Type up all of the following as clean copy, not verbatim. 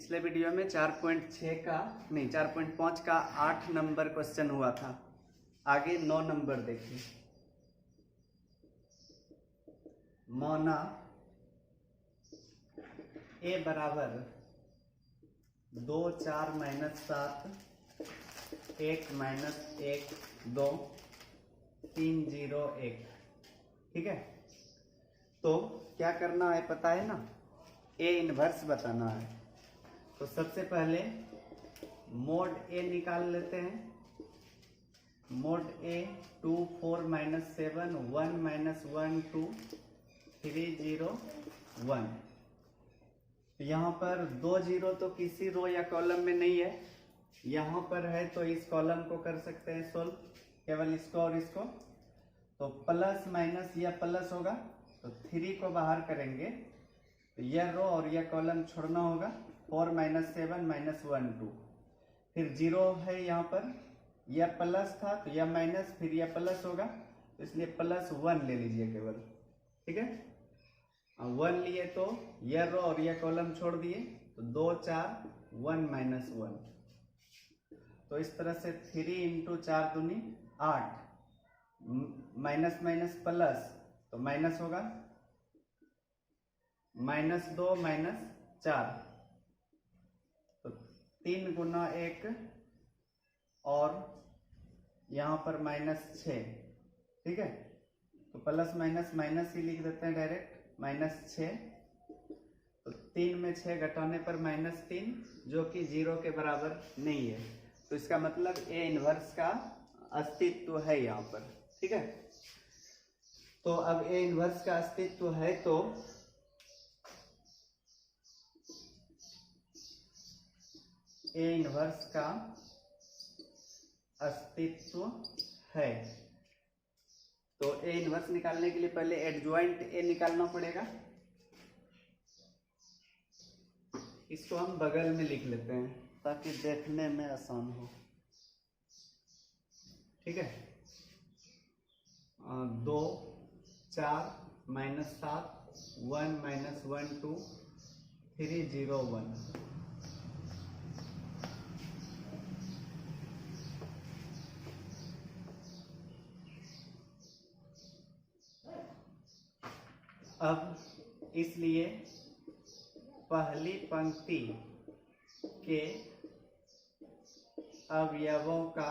पिछले वीडियो में 4.6 का नहीं 4.5 का 8 नंबर क्वेश्चन हुआ था। आगे 9 नंबर देखिए। मौना ए बराबर 2 4 -7 1 -1 2 3 0 1। ठीक है, तो क्या करना है पता है ना, ए इनवर्स बताना है। तो सबसे पहले मोड ए निकाल लेते हैं। मोड ए 2 4 -7 1 -1 2 3 0 1। यहाँ पर 2 0 तो किसी रो या कॉलम में नहीं है, यहाँ पर है तो इस कॉलम को कर सकते हैं सोल्व, केवल इसको और इसको। तो प्लस माइनस या प्लस होगा तो 3 को बाहर करेंगे तो यह रो और यह कॉलम छोड़ना होगा। 4 -7 -1 2, फिर 0 है यहाँ पर, यह प्लस था तो यह माइनस, फिर यह प्लस होगा तो इसलिए +1 ले लीजिए केवल। ठीक है, 1 लिए तो यह रो और यह कॉलम छोड़ दिए तो 2 4 1 -1। तो इस तरह से 3 × 4 दूनी 8, माइनस माइनस प्लस तो माइनस होगा, -2 -4 तो 3 × 1 और यहाँ पर -6। ठीक है, तो प्लस माइनस माइनस ही लिख देते हैं डायरेक्ट, -6। तो 3 में 6 घटाने पर -3 जो कि 0 के बराबर नहीं है। तो इसका मतलब ए इनवर्स का अस्तित्व है यहाँ पर। ठीक है, तो अब ए इनवर्स का अस्तित्व है तो ए इनवर्स का अस्तित्व है। तो ए इनवर्स निकालने के लिए पहले एडजॉइंट ए निकालना पड़ेगा। इसको हम बगल में लिख लेते हैं ताकि देखने में आसान हो। ठीक है, 2 4 -7 1 -1 2 3 0 1। अब इसलिए पहली पंक्ति के अवयवों का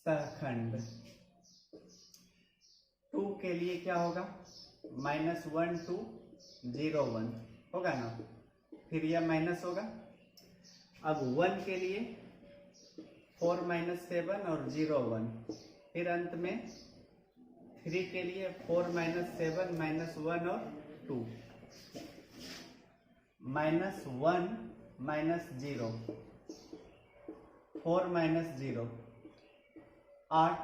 सहखंड 2 के लिए क्या होगा, -1 2 0 1 होगा ना, फिर यह माइनस होगा। अब 1 के लिए 4 -7 और 0 1, फिर अंत में 3 के लिए 4 -7 -1 और 2, -1 -0 4 -0 8,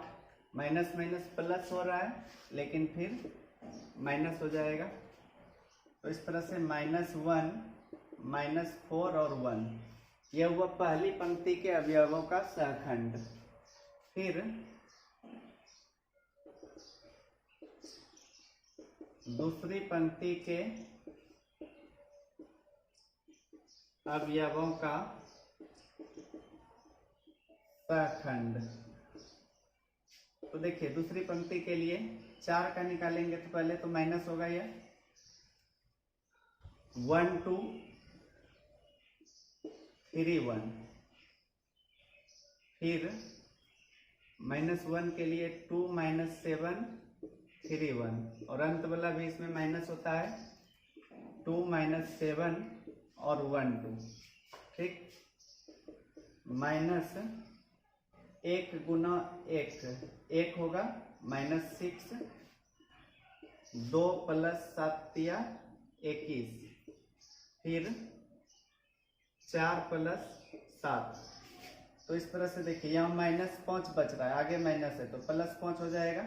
माइनस माइनस प्लस हो रहा है लेकिन फिर माइनस हो जाएगा। तो इस तरह से -1 -4 और 1, यह हुआ पहली पंक्ति के अवयवों का सहखंड। फिर दूसरी पंक्ति के अवयवों का सहखंड। तो देखिए दूसरी पंक्ति के लिए 4 का निकालेंगे तो पहले तो माइनस होगा, यह 1 2 3 1, फिर -1 के लिए 2 -7 3 1, और अंत वाला भी इसमें माइनस होता है 2 -7 और 1 2। ठीक, -1 × 1 होगा -6, 2 + 7 21, फिर 4 + 7। तो इस तरह से देखिए यहाँ -5 बच रहा है, आगे माइनस है तो +5 हो जाएगा,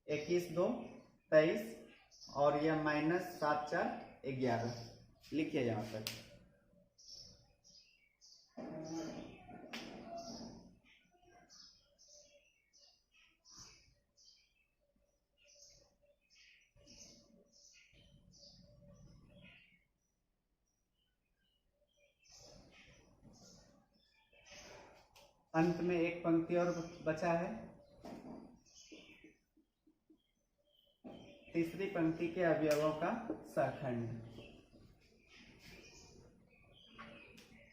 21 2 23 और यह -7 4 11। लिखिए यहाँ तक। अंत में एक पंक्ति और बचा है। तीसरी पंक्ति के अवयवों का सहखंड।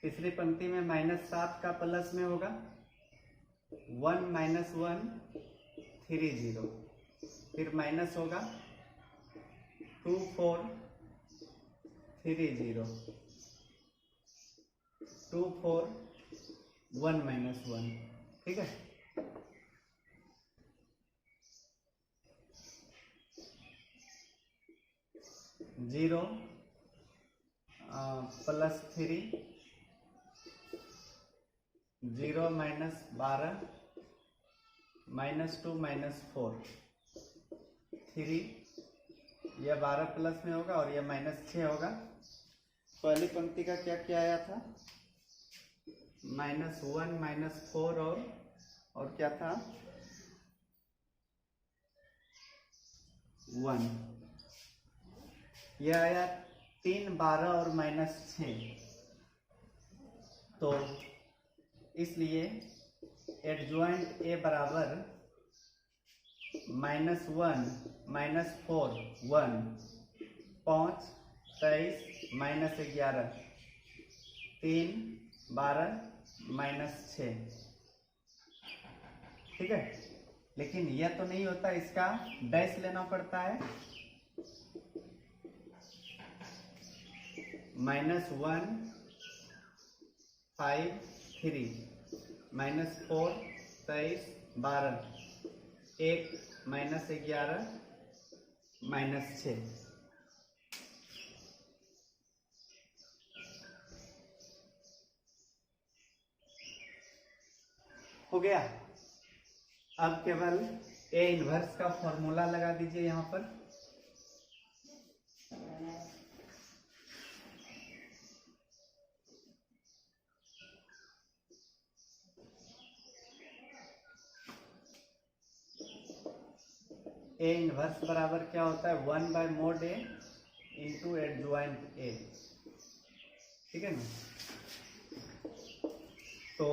तीसरी पंक्ति में -7 का प्लस में होगा 1 - 1 3 0, फिर माइनस होगा 2 4 3 0, 2 4 1 - 1। ठीक है, जीरो +3, 0 - 12, -2 - 4 3, यह 12 प्लस में होगा और यह -6 होगा। पहली पंक्ति का क्या क्या आया था? -1 -4 और क्या था? 1। यह आया 3 12 और -6। तो इसलिए एडजॉइंट ए बराबर -1 -4 1 5 23 -11 3 12 -6। ठीक है, लेकिन यह तो नहीं होता, इसका डैश लेना पड़ता है। -1 5 3 -4 23 12 1 -11 -6। हो गया। अब केवल ए इनवर्स का फॉर्मूला लगा दीजिए यहां पर। ए इनवर्स बराबर क्या होता है? 1/mod A इंटू एडजॉइंट ए। ठीक है ना? तो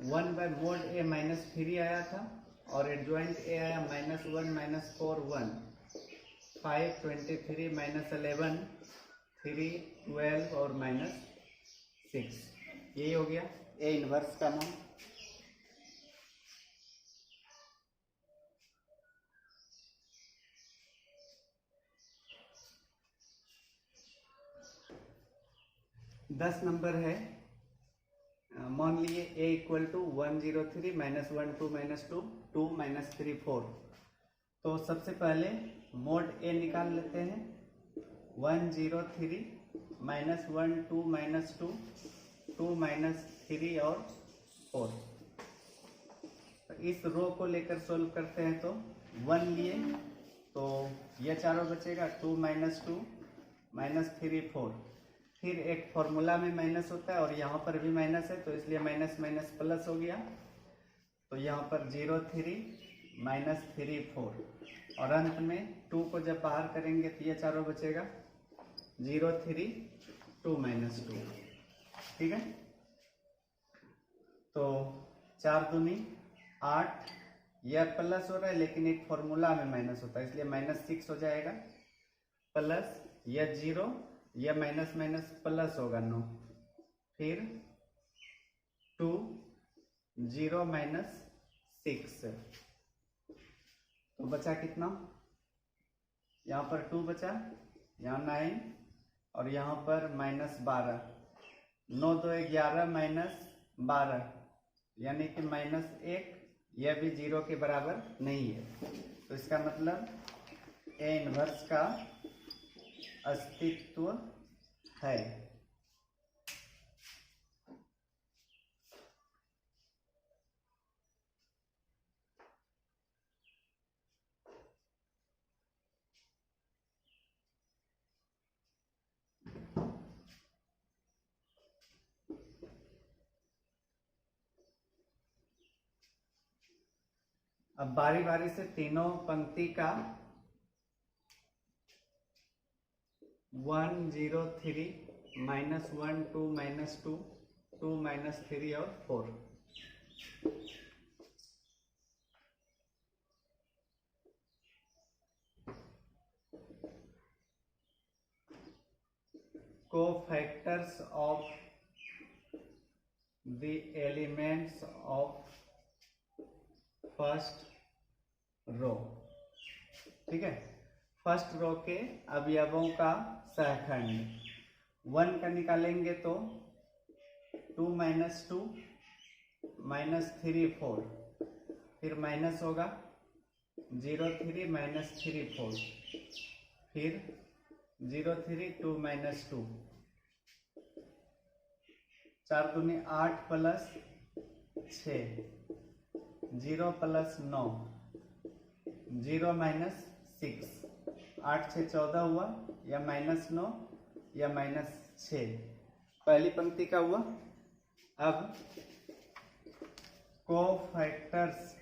1/mod A -3 आया था और एडजॉइंट ए आया -1 -4 1 5 23 -11 3 12 और -6। यही हो गया ए इनवर्स का मान। दस नंबर है। मान लिए a = 103 -1 2 -2 2 -3 4। तो सबसे पहले मोड a निकाल लेते हैं। 103 -1 2 -2 2 -3 और 4। तो इस रो को लेकर सोल्व करते हैं। तो 1 लिए तो यह चारों बचेगा 2 -2 -3 4। फिर एक फॉर्मूला में माइनस होता है और यहाँ पर भी माइनस है, तो इसलिए माइनस माइनस प्लस हो गया। तो यहाँ पर 0 3 -3 4 और अंत में 2 को जब बाहर करेंगे तो ये चारों बचेगा 0 3 2 -2। ठीक है, तो 4 दूनी 8। यह प्लस हो रहा है लेकिन एक फॉर्मूला में माइनस होता है, इसलिए -6 हो जाएगा। प्लस यह 0, यह माइनस माइनस प्लस होगा 9। फिर 2 0 -6। तो बचा कितना? यहाँ पर 2 बचा, यहाँ 9 और यहाँ पर -12। 9 2 11 -12 यानी कि -1। यह भी 0 के बराबर नहीं है। तो इसका मतलब ए इनवर्स का अस्तित्व है। अब बारी बारी से तीनों पंक्ति का 1 0 3 -1 2 -2 2 -3 और 4 cofactors of the elements of first row. ठीक है, फर्स्ट रो के अवयवों का सहखंड 1 का निकालेंगे तो 2 माइनस 2 माइनस 3 4, फिर माइनस होगा 0 3 माइनस 3 4, फिर 0 3 2 माइनस 2, 4 दूनी 8 प्लस 6, 0 प्लस 9, 0 माइनस 6, 8 6 14 हुआ, या माइनस 9 या माइनस 6, पहली पंक्ति का हुआ। अब cofactors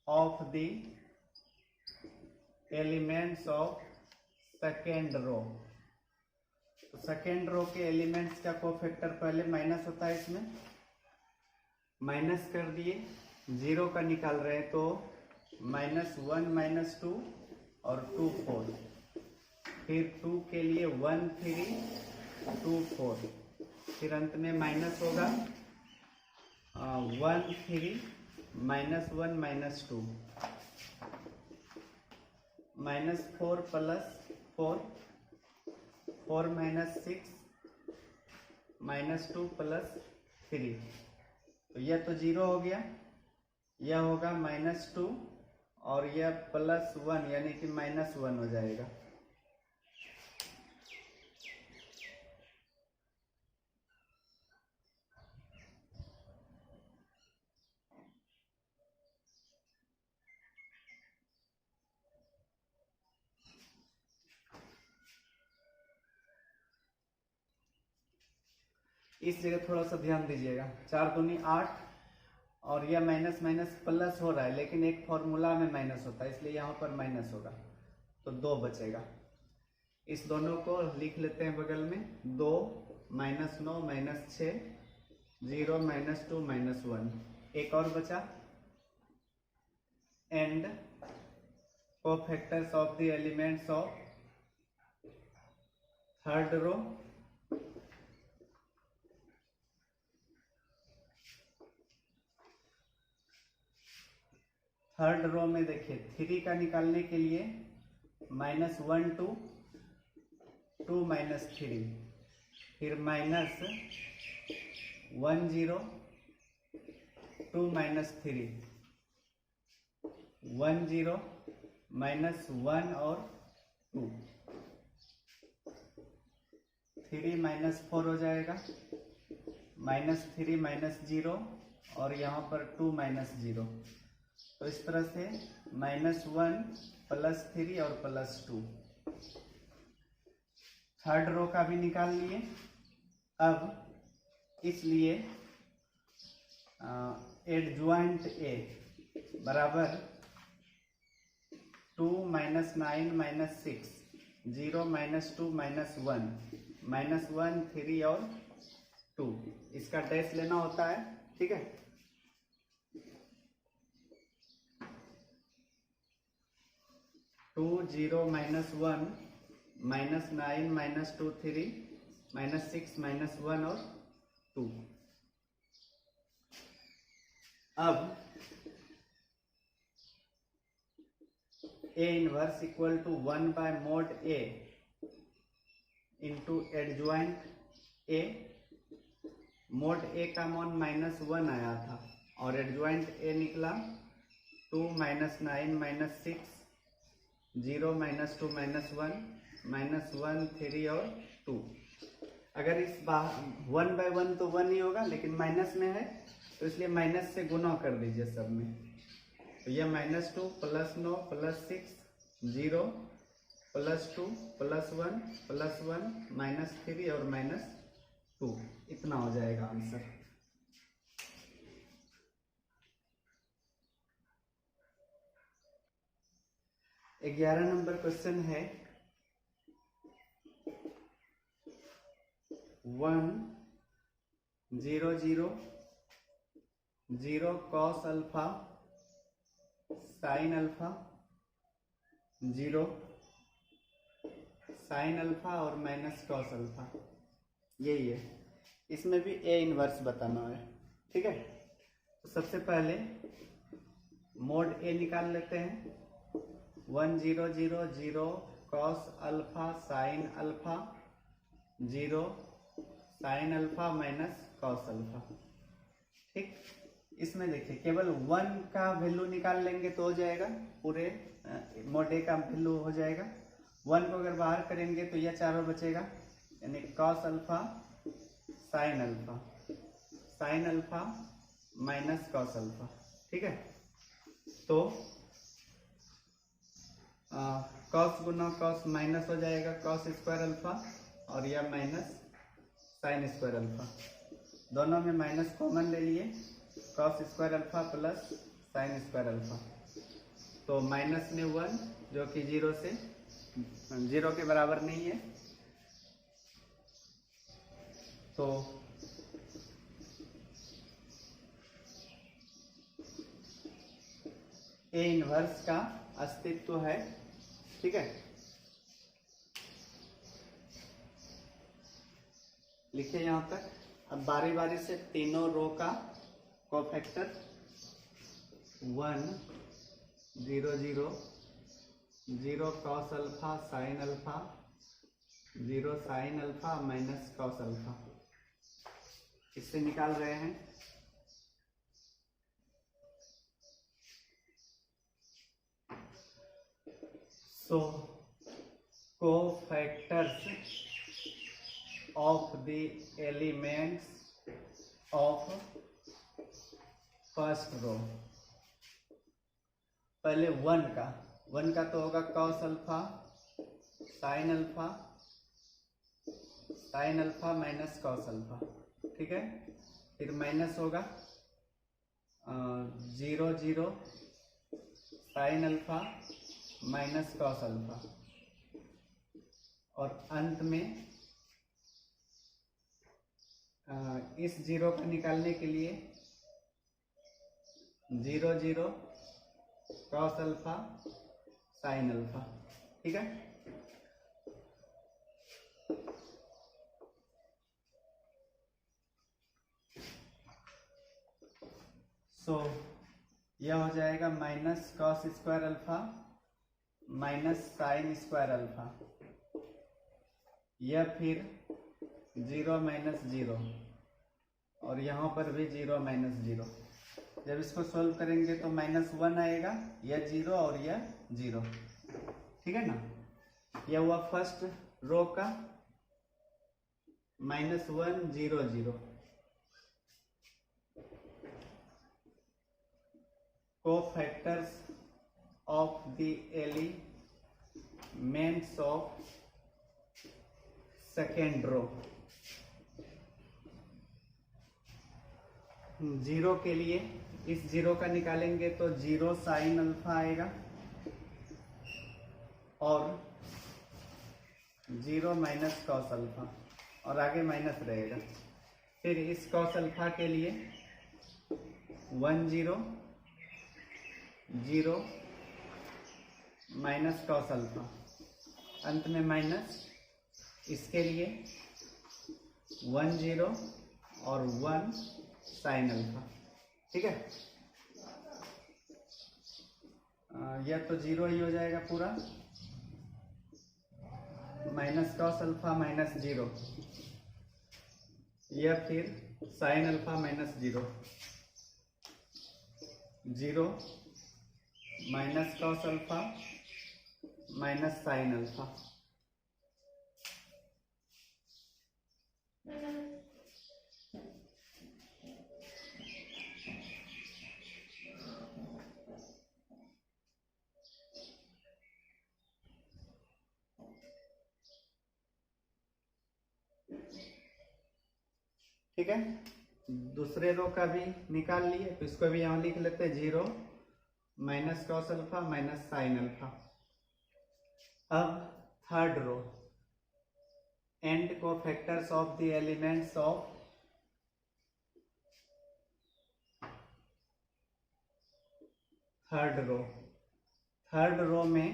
of the elements of second row, तो सेकेंड रो के एलिमेंट्स का कोफैक्टर पहले माइनस होता है, इसमें माइनस कर दिए, 0 का निकाल रहे हैं तो माइनस 1 माइनस 2 और 2 4, फिर 2 के लिए 1 3 2 4, फिर अंत में माइनस होगा 1 3 minus 1 minus 2, minus 4 plus 4, 4 minus 6 minus 2 plus 3, तो यह तो 0 हो गया, यह होगा माइनस 2 और यह प्लस 1 यानी कि माइनस 1 हो जाएगा। इस जगह थोड़ा सा ध्यान दीजिएगा, 4 दूनी 8 और यह माइनस माइनस प्लस हो रहा है, लेकिन एक फॉर्मूला में माइनस होता है, इसलिए यहाँ पर माइनस होगा, तो 2 बचेगा। इस दोनों को लिख लेते हैं बगल में, 2 माइनस 9 माइनस 6, 0 माइनस 2 माइनस 1, एक और बचा, and cofactors of the elements of third row, third row में देखिए 3 का निकालने के लिए माइनस 1 2 2 माइनस 3, फिर माइनस 1 0 2 माइनस 3, 1 0 माइनस 1 और 2, 3 माइनस 4 हो जाएगा, माइनस 3 माइनस 0 और यहाँ पर 2 माइनस 0, तो इस तरह से माइनस 1 प्लस 3 और प्लस 2। थर्ड रो का भी निकाल लिए। अब इसलिए एडजॉइंट ए बराबर 2 minus 9 minus 6, 0 minus 2 minus 1, minus 1 3 और 2, इसका डैश लेना होता है, ठीक है। 2 0 minus 1 minus 9 minus 2 3 minus 6 minus 1 और 2। अब A inverse equal to 1 by mod A into adjoint A. Mod A का मान -1 आया था और एडजॉइंट ए निकला 2 minus 9 minus 6, 0 minus 2 minus 1, minus 1 3 और 2। अगर इस 1 बाय 1 तो 1 ही होगा, लेकिन माइनस में है तो इसलिए माइनस से गुना कर दीजिए सब में। तो यह -2 plus 9 plus 6, 0 plus 2 plus 1 plus 1 minus 3 और माइनस 2, इतना हो जाएगा आंसर। ग्यारह नंबर क्वेश्चन है 1 0 0 0 cos alpha sine alpha, 0 sine alpha और माइनस कॉस अल्फा, यही है। इसमें भी ए इनवर्स बताना है, ठीक है। तो सबसे पहले मोड ए निकाल लेते हैं। 1 0 0 0 cos alpha sine alpha, 0 sine alpha minus cos alpha, ठीक। इसमें देखिए केवल 1 का वैल्यू निकाल लेंगे तो हो जाएगा, पूरे मोड ए का वैल्यू हो जाएगा। 1 को अगर बाहर करेंगे तो यह चारों बचेगा, यानी cos alpha sine alpha, sine alpha minus cos alpha, ठीक है। तो कॉस गुना कॉस माइनस हो जाएगा कॉस स्क्वायर अल्फा, और यह माइनस साइन स्क्वायर अल्फा, दोनों में माइनस कॉमन ले लिए, cos square alpha plus sine square alpha. तो माइनस में 1 जो कि 0 के बराबर नहीं है, तो ए इनवर्स का अस्तित्व है, ठीक है। लिखिए यहां तक। अब बारी बारी से तीनों रो का cofactor 1 0 0 0 cos alpha sine alpha, 0 sine alpha minus cos alpha, इससे निकाल रहे हैं। So cofactors of the elements of first row, पहले 1 का तो होगा cos alpha sine alpha minus cos alpha, ठीक है। फिर माइनस होगा 0 0 sine alpha minus cos alpha, और अंत में इस 0 को निकालने के लिए 0 0 कॉस अल्फा साइन अल्फा, ठीक है। सो यह हो जाएगा minus cos square alpha minus sine square alpha, यह फिर 0 माइनस 0, और यहाँ पर भी 0 माइनस 0। जब इसको सोल्व करेंगे तो -1 आएगा, यह 0 और यह 0, ठीक है ना। यह हुआ फर्स्ट रो का -1 0 0। Cofactors of the elements of second row, 0 के लिए इस 0 का निकालेंगे तो 0 साइन अल्फा आएगा, और 0 माइनस कॉस अल्फा, और आगे माइनस रहेगा। फिर इस कॉस अल्फा के लिए 1 0 0 माइनस कॉस अल्फा, अंत में माइनस, इसके लिए 1 0 और 1 साइन अल्फा, ठीक है। यह तो 0 ही हो जाएगा पूरा, माइनस कॉस अल्फा माइनस 0, यह फिर sign alpha minus 0 0 minus cos alpha minus sine alpha, ठीक है। दूसरे रो का भी निकाल लिए, तो इसको भी यहां लिख लेते हैं 0 minus cos alpha minus sign alpha. अब third row, and cofactors of the elements of third row में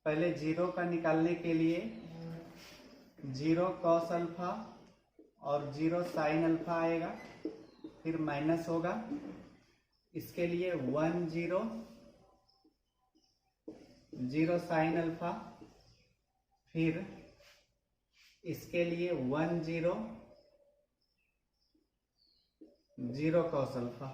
पहले 0 का निकालने के लिए 0 cos अल्फा और 0 sin अल्फा आएगा, फिर माइनस होगा, इसके लिए 1 0 0 sin अल्फा, फिर इसके लिए 1 0 0 cos alpha.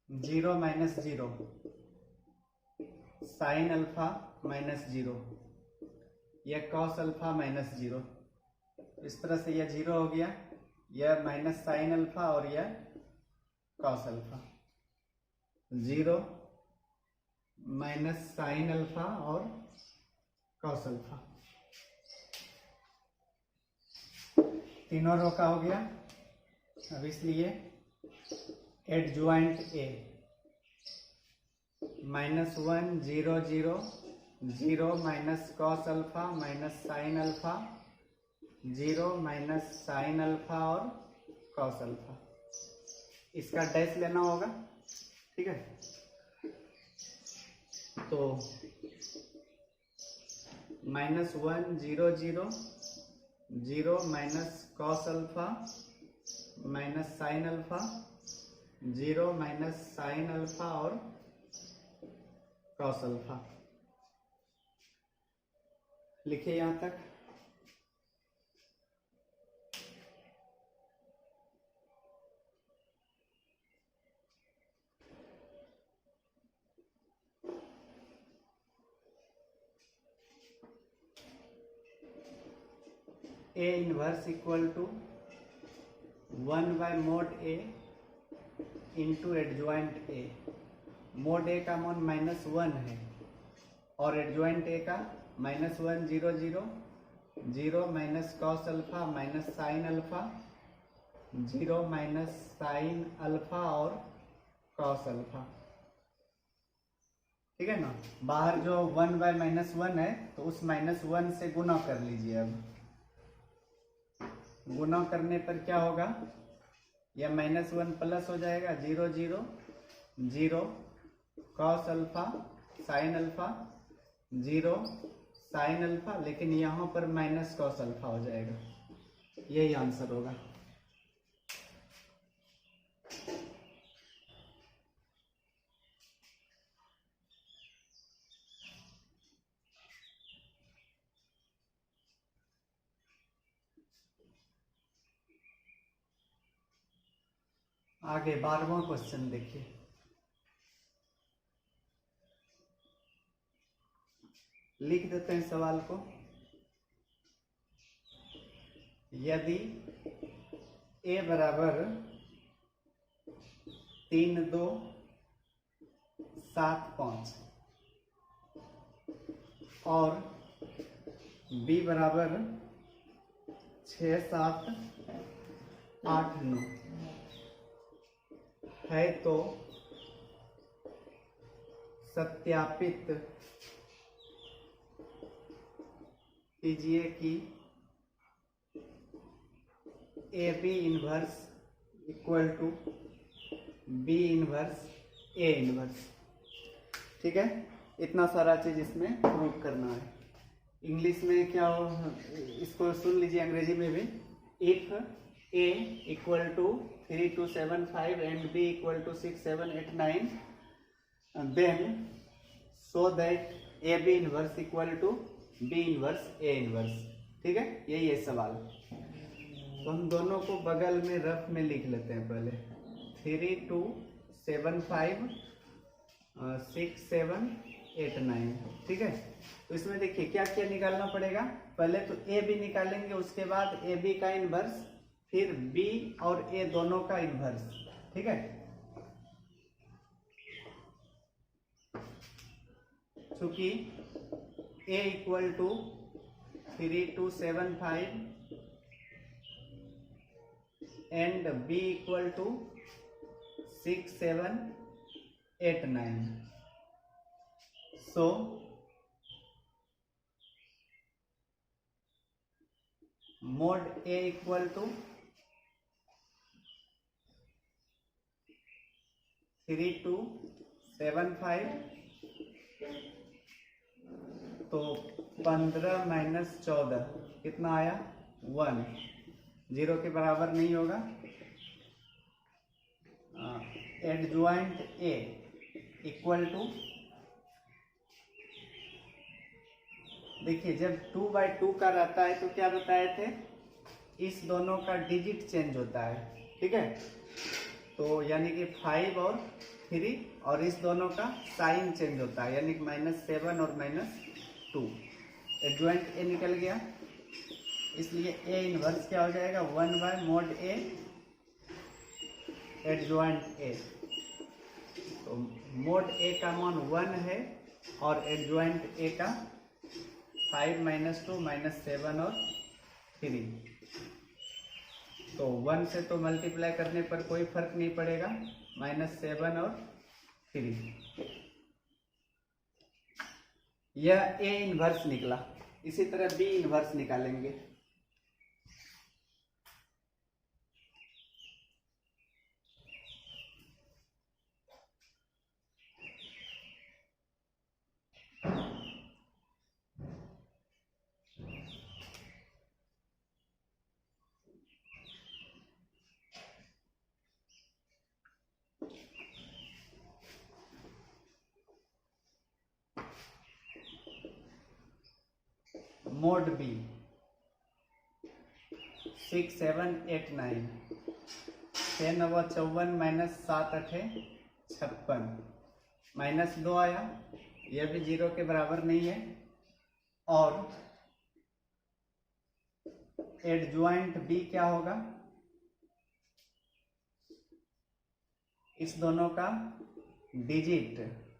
Zero minus 0 sine alpha minus 0, यह cos अल्फा माइनस 0। इस तरह से यह 0 हो गया, यह माइनस साइन अल्फा और यह cos alpha. 0 minus sign alpha और cos अल्फा, तीनों रो का हो गया। अब इसलिए adjoint A -1 0 0 0 minus cos alpha minus sign alpha, 0 minus sign alpha और cos अल्फा, इसका डैश लेना होगा, ठीक है। तो -1 0 0 0 minus cos alpha minus sign alpha, 0 minus sign alpha और cos अल्फा। लिखिए यहां तक। A inverse equal to 1/mod A into adjoint A. Mod A का मान -1 है और एडजॉइंट ए का -1 0 0 0 minus cos alpha minus sign alpha, 0 minus sign alpha और cos अल्फा, ठीक है ना। बाहर जो 1/-1 है तो उस -1 से गुना कर लीजिए। अब गुना करने पर क्या होगा, यह -1 प्लस हो जाएगा, 0 0 0 cos alpha sine alpha, 0 sine alpha, लेकिन यहां पर माइनस cos अल्फा हो जाएगा। यही आंसर होगा। आगे 12वां क्वेश्चन देखिए। लिख देते हैं सवाल को। यदि a बराबर 3 2 7 5 और b बराबर 6 7 8 9 है तो सत्यापित कीजिए कि A B inverse equal to B inverse A inverse, ठीक है। इतना सारा चीज इसमें प्रूव करना है। इंग्लिश में क्या हो, इसको सुन लीजिए अंग्रेजी में भी। If A equal to 3 2 7 5 and B equal to 6 7 8 9 then so that A B inverse equal to B inverse A inverse, ठीक है। यही है सवाल। तो हम दोनों को बगल में रफ में लिख लेते हैं। पहले 3 2 7 5 6 7 8 9, ठीक है। तो इसमें देखिए क्या क्या निकालना पड़ेगा। पहले तो ए बी निकालेंगे, उसके बाद ए बी का इनवर्स, फिर बी और ए दोनों का इनवर्स, ठीक है। चूंकि A equal to 3 2 7 5 and B equal to 6 7 89. So mod A equal to 3275. तो 15 माइनस 14 कितना आया 1, 0 के बराबर नहीं होगा। एडजॉइंट ए इक्वल टू, देखिए जब 2/2 का रहता है तो क्या बताए थे, इस दोनों का डिजिट चेंज होता है, ठीक है। तो यानी कि 5 और 3, और इस दोनों का साइन चेंज होता है, यानी कि -7 और -2। एडजॉइंट ए निकल गया, इसलिए ए इनवर्स क्या हो जाएगा 1/mod A एडजॉइंट ए। तो mod A का मान 1 है और एडजॉइंट ए का 5 -2 -7 और 3। तो 1 से तो मल्टीप्लाई करने पर कोई फर्क नहीं पड़ेगा, -7 और 3। यह ए इनवर्स निकला। इसी तरह बी इनवर्स निकालेंगे। मोड बी 6 7 8 9, 6 9 54 -7 8 56, -2 आया, यह भी 0 के बराबर नहीं है। और एडजॉइंट बी क्या होगा, इस दोनों का डिजिट,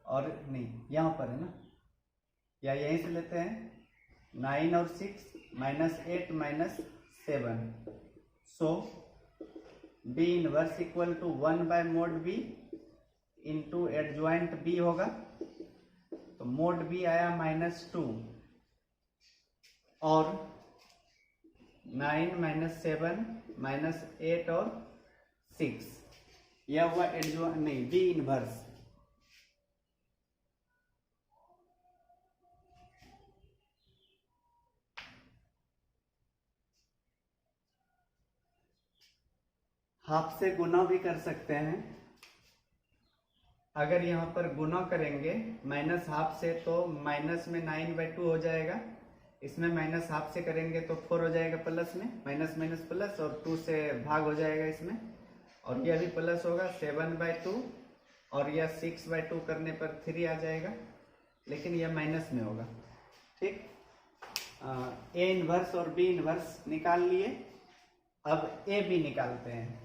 और नहीं यहां पर है ना, या यहीं से लेते हैं 9 और 6 -8 -7। So B inverse equal to 1/mod B into adjoint B होगा। तो mod B आया -2 और 9 -7 -8 और 6, यह हुआ एडजॉइंट, नहीं बी इनवर्स। हाफ से गुना भी कर सकते हैं। अगर यहाँ पर गुना करेंगे -12 से तो माइनस में 9/2 हो जाएगा, इसमें -12 से करेंगे तो 4 हो जाएगा प्लस में, माइनस माइनस प्लस, और 2 से भाग हो जाएगा इसमें, और यह भी प्लस होगा 7/2, और यह 6/2 करने पर 3 आ जाएगा, लेकिन यह माइनस में होगा, ठीक। ए इनवर्स और बी इनवर्स निकाल लिए। अब ए बी निकालते हैं।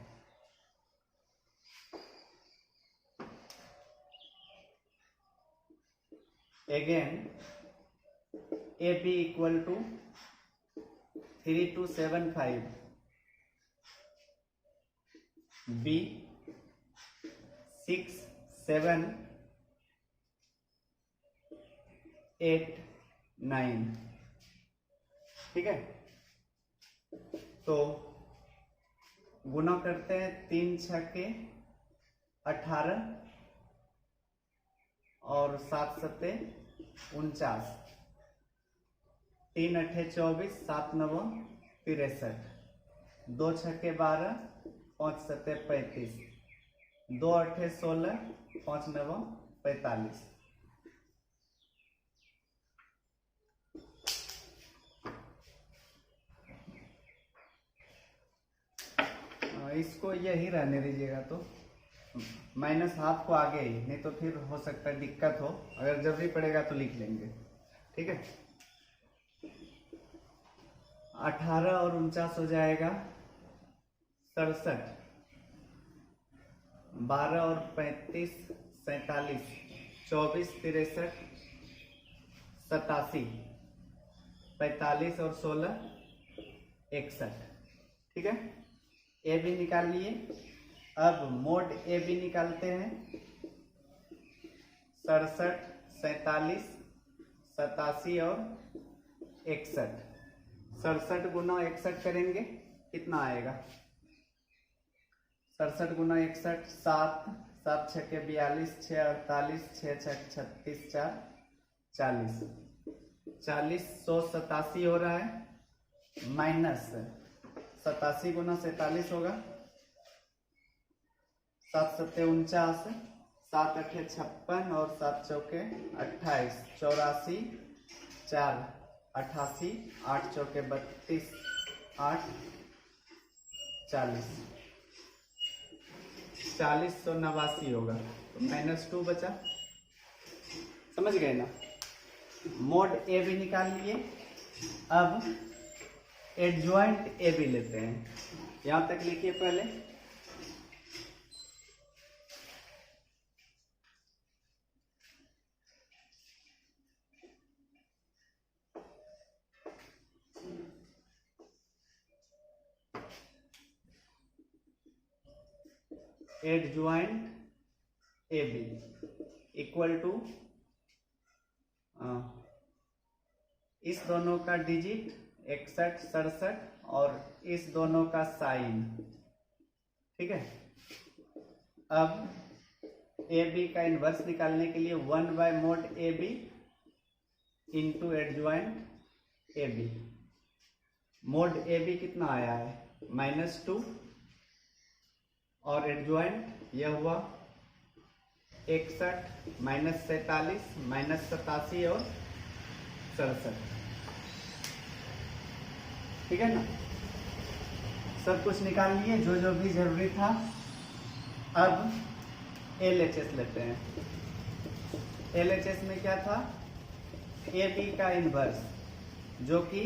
Again AB equal to 3275, B 6 7 8 9, ठीक है। तो गुना करते हैं, 3 6 18 और 7 7 49, 3 8 24, 7 9 63, 2 6 12, 5 7 35, 2 8 16, 5 9 45। इसको यही रहने दीजिएगा, तो -12 को आगे ही, नहीं तो फिर हो सकता है दिक्कत हो, अगर जरूरी पड़ेगा तो लिख लेंगे, ठीक है। 18 और 49 हो जाएगा 67, 12 और 35 47, 24 63 87, 45 और 16 61, ठीक है। ए भी निकाल लिए। अब मोड ए बी निकालते हैं। 67, 47, 87 और 61। 67 गुना 61 करेंगे कितना आएगा? 67 गुना 61 7, 7 छक्के 42, 6 48, 6 छक 36, 4 40, 187 हो रहा है, माइनस 87 गुना 47 होगा, 7 सत्ते 49, 7 अठे 56 और 7 चौके 28, 84, 4 88, 8 चौके 32, 8 40, 4089 होगा, तो -2 बचा। समझ गए ना? मोड ए बी निकाल लिए। अब एडजॉइंट ए बी लेते हैं, यहां तक लिखिए पहले। Adjoint A B equal to इस दोनों का डिजिट 61, 67 और इस दोनों का साइन। ठीक है। अब ए बी का इनवर्स निकालने के लिए 1/mod A B into adjoint A B. Mod A B कितना आया है? -2 और एडजॉइंट यह हुआ 61, -47, -87 और 67। ठीक है ना? सब कुछ निकाल लिए जो जो भी जरूरी था। अब LHS लेते हैं। LHS में क्या था? ए बी का इनवर्स जो कि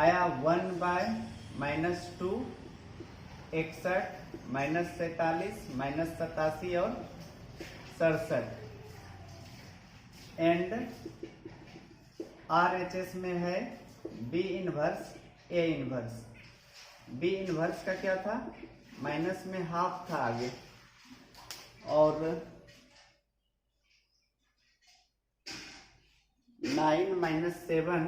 आया 1/-2 61, -47, -87 और 67 एंड RHS में है B inverse A inverse. B inverse का क्या था? माइनस में हाफ था आगे और 9 - 7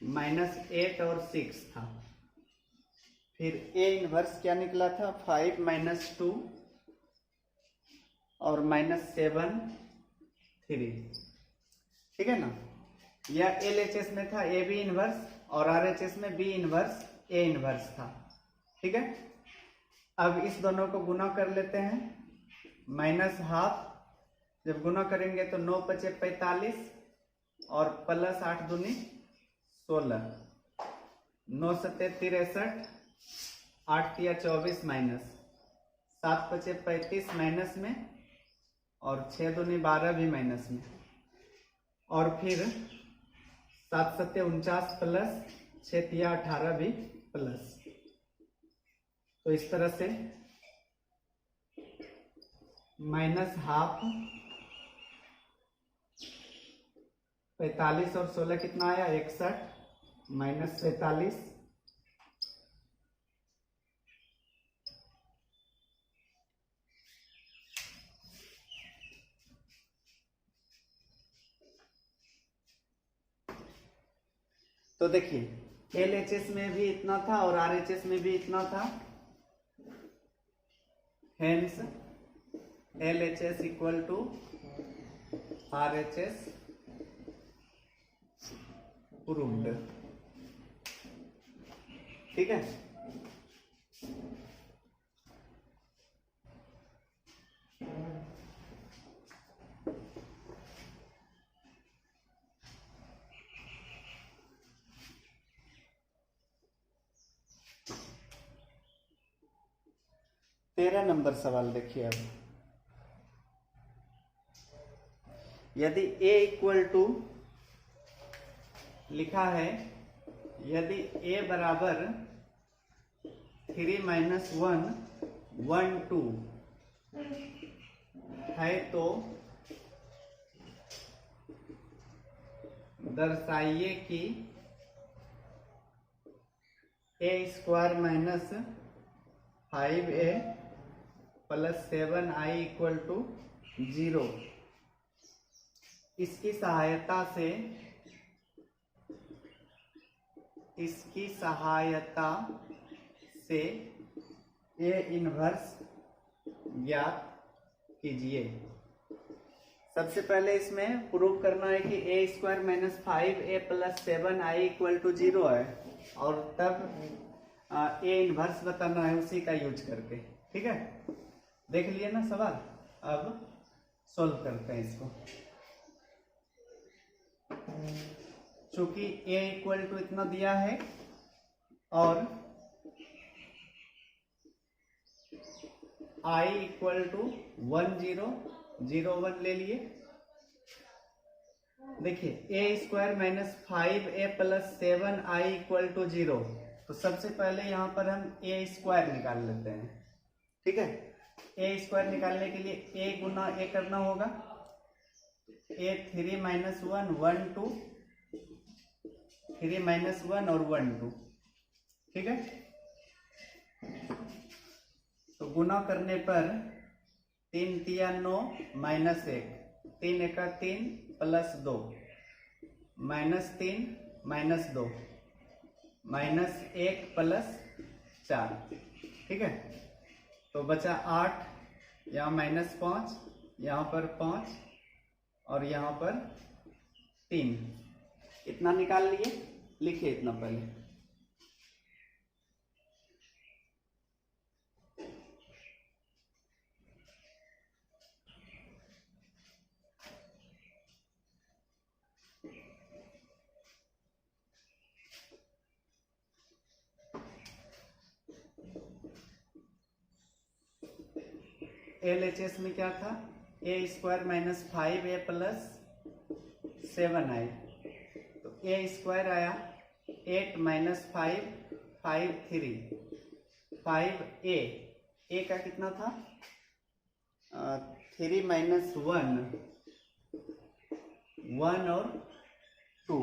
-8 और 6 था। फिर ए इनवर्स क्या निकला था? 5 - 2 और -7 3। ठीक है ना? यह LHS में था ए बी इनवर्स और RHS में बी इनवर्स ए इनवर्स था। ठीक है। अब इस दोनों को गुना कर लेते हैं। -12 जब गुना करेंगे तो 9 × 5 = 45 और +8 × 2 = 16, 9 × 7 = 63, 8 × 3 = 24 माइनस 7 × 5 = 35 माइनस में और 6 × 2 = 12 भी माइनस में और फिर 7 × 7 = 49 प्लस 6 × 3 = 18 भी प्लस। तो इस तरह से -12 45 और 16 कितना आया? 61 -47 तो देखिए LHS में भी इतना था और RHS में भी इतना था। Hence LHS = RHS proved. ठीक है। तेरह नंबर सवाल देखिए। अब यदि A लिखा है, यदि A बराबर 3 - 1 1 2 है तो दर्शाइए कि A² - 5A plus 7i equal to 0। इसकी सहायता से ए इनवर्स ज्ञात कीजिए। सबसे पहले इसमें प्रूव करना है कि A square minus 5a plus 7i equal to 0 है, और तब ए इनवर्स बताना है उसी का यूज करके। ठीक है, देख लिए ना सवाल। अब सोल्व करते हैं इसको। चूंकि a इक्वल टू इतना दिया है और i इक्वल टू 1 0 0 1 ले लिए। देखिए a square minus 5a plus 7i equal to 0, तो सबसे पहले यहां पर हम a स्क्वायर निकाल लेते हैं। ठीक है, a स्क्वायर निकालने के लिए a गुना a करना होगा। a 3 माइनस 1 1 2, 3 माइनस 1 और 1 2। ठीक है, तो गुना करने पर 3 तिया 9 माइनस 1, 3 एका 3 plus 2 minus 3 minus 2 minus 1 plus 4। ठीक है, तो बचा 8, यहाँ माइनस 5, यहाँ पर 5 और यहाँ पर 3। इतना निकाल लिए, लिखिए इतना पहले। LHS में क्या था? a square minus 5a plus 7i, तो a स्क्वायर आया 8 माइनस 5 5 3 5a। a का कितना था? 3 माइनस 1 1 और 2।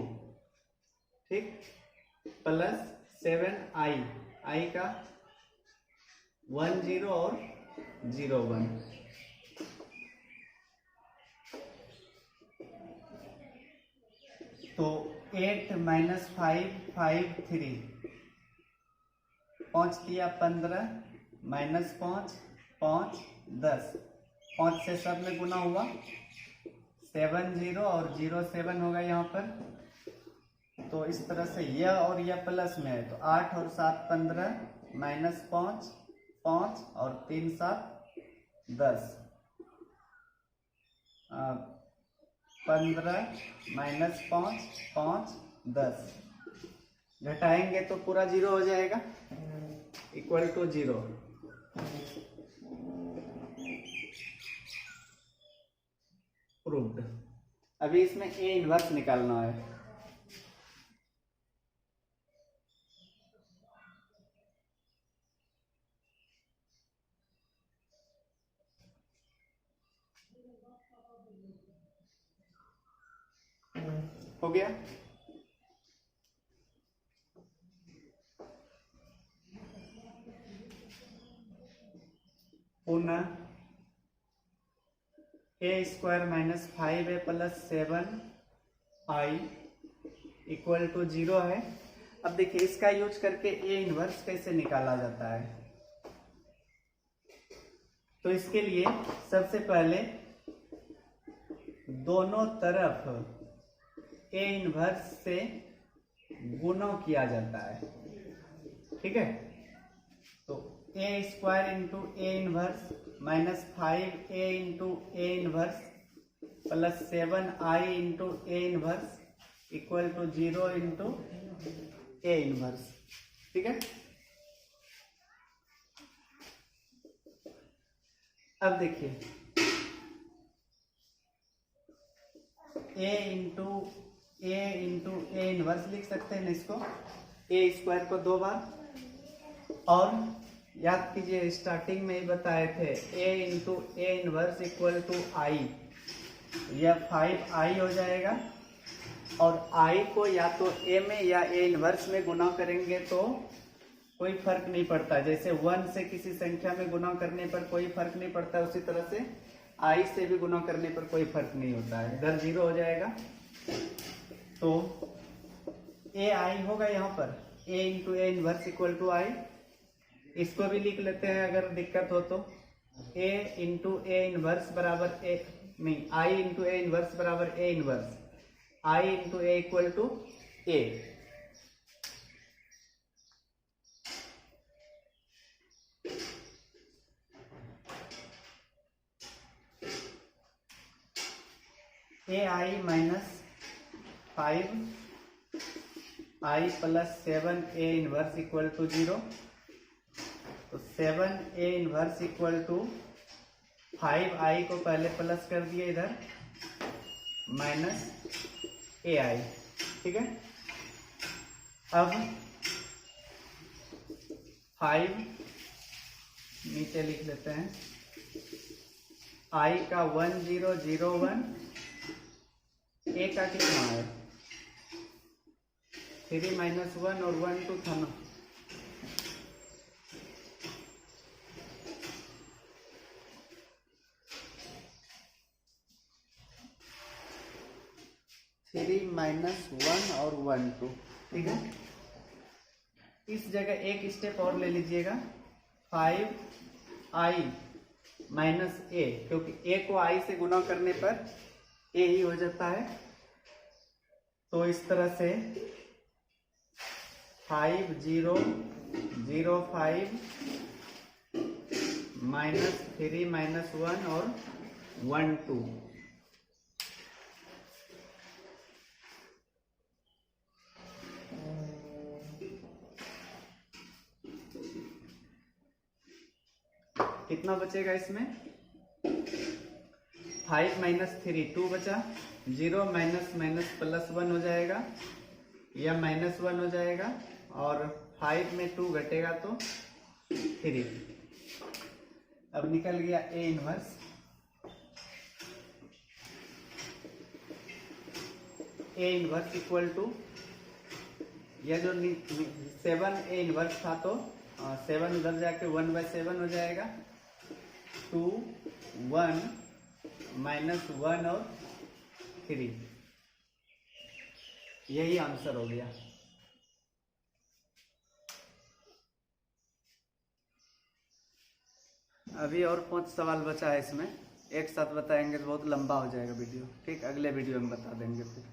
ठीक, प्लस 7i, i का 1 0 और 0 1। तो 8 माइनस 5 5 3, 5 दिया 15 माइनस 5 5 10, 5 से सब में गुना हुआ 7 0 और 0 7 होगा यहाँ पर। तो इस तरह से यह और यह प्लस में है, तो 8 और 7 15 माइनस 5 5 और 3 7 10, 15 माइनस 5 5 10, घटाएंगे तो पूरा 0 हो जाएगा, इक्वल टू 0। प्रूव्ड। अभी इसमें ए इनवर्स निकालना है। हो गया। पुनः a square minus 5a plus 7i equal to 0 है। अब देखिए इसका यूज करके a इनवर्स कैसे निकाला जाता है। तो इसके लिए सबसे पहले दोनों तरफ a इनवर्स से गुणा किया जाता है। ठीक है, तो a square into A inverse minus 5a into A inverse plus 7i into A inverse equal to 0 into A inverse. ठीक है, अब देखिए a इंटू ए इनवर्स लिख सकते हैं ना इसको, ए स्क्वायर को 2 बार। और याद कीजिए स्टार्टिंग में ही बताए थे a into A inverse equal to I, यह 5i हो जाएगा। और i को या तो a में या a इनवर्स में गुना करेंगे तो कोई फर्क नहीं पड़ता। जैसे 1 से किसी संख्या में गुना करने पर कोई फर्क नहीं पड़ता, उसी तरह से i से भी गुना करने पर कोई फर्क नहीं होता है, इधर 0 हो जाएगा। तो ए आई होगा यहाँ पर, a into A inverse equal to I. इसको भी लिख लेते हैं अगर दिक्कत हो तो, a इंटू ए इनवर्स बराबर ए नहीं, आई इंटू ए इनवर्स बराबर A inverse, I into A equal to A. A I minus 5 I plus 7 A inverse equal to 0। तो 7 A inverse equal to 5 I को पहले प्लस कर दिए इधर, माइनस ए आई। ठीक है, अब 5 नीचे लिख लेते हैं, आई का 1 0 0 1, ए का कितना है 3 माइनस 1 और 1 2 था ना। माइनस 1 और 1 2, ठीक है। इस जगह एक स्टेप और ले लीजिएगा, 5 आई माइनस ए, क्योंकि ए को आई से गुना करने पर ए ही हो जाता है। तो इस तरह से 5 0 0 5 माइनस 3 माइनस 1 और 1 2। कितना बचेगा इसमें, 5 माइनस 3 2 बचा, 0 माइनस माइनस प्लस 1 हो जाएगा या माइनस 1 हो जाएगा, और 5 में 2 घटेगा तो 3। अब निकल गया A inverse. A inverse equal to, यह जो 7 ए इनवर्स था तो 7 उधर जाके 1/7 हो जाएगा, 2 1 माइनस 1 और 3। यही आंसर हो गया। अभी और 5 सवाल बचा है इसमें, एक साथ बताएंगे तो बहुत लंबा हो जाएगा वीडियो। ठीक, अगले वीडियो में बता देंगे फिर।